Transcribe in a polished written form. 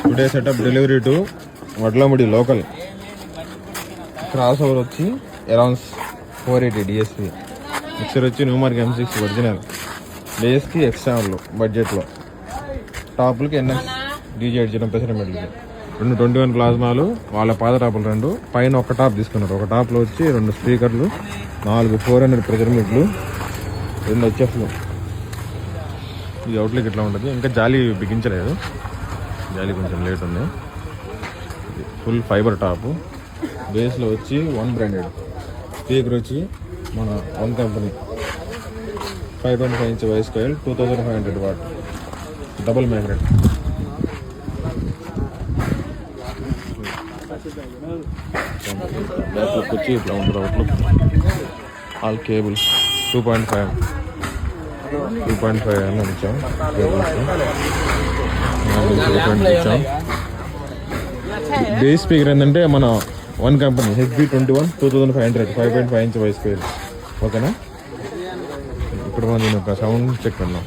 Today setup delivery to Vadlamudi local. Cross over వచ్చి around 480 DSP. Mixer వచ్చి Newmark M6 original. బేస్కి external బడ్జెట్లో. టాపులకి NX DJ80 pressure మెడల్కి. 2 21 ప్లాజ్మాలు, వాళ్ళ పాత టాపులు 2. పైన ఒక టాప్ తీసుకున్నారు. ఒక టాప్లో వచ్చి 2 స్పీకర్లు, 4 400 ప్రెషర్ మీట్లు, 2 HFలు. ఇది అవుట్లుక్ ఇట్లా ఉంటుంది. ఇంకా జాలీ బిగించలేదు, జాలీ కొంచెం లేట్ ఉంది. Full fibre top. బేస్లో వచ్చి 1 బ్రాండెడ్. స్పీకర్ వచ్చి మన 1 company 5.5 inch voice coil 2500 watt double magnet. Back look వచ్చి ఇట్లా ఉంటుంది. అవుట్లుక్ ఆల్ కేబుల్స్ 2.5 అని ఇచ్చాం. ఇచ్చాం. బేస్ స్పీకర్ ఏంటంటే మన 1 company HB21 2500 5.5 inch voice coil. ఓకేనా? ఇప్పుడు మనం దీని ఒక సౌండ్ చెక్ అన్నాం.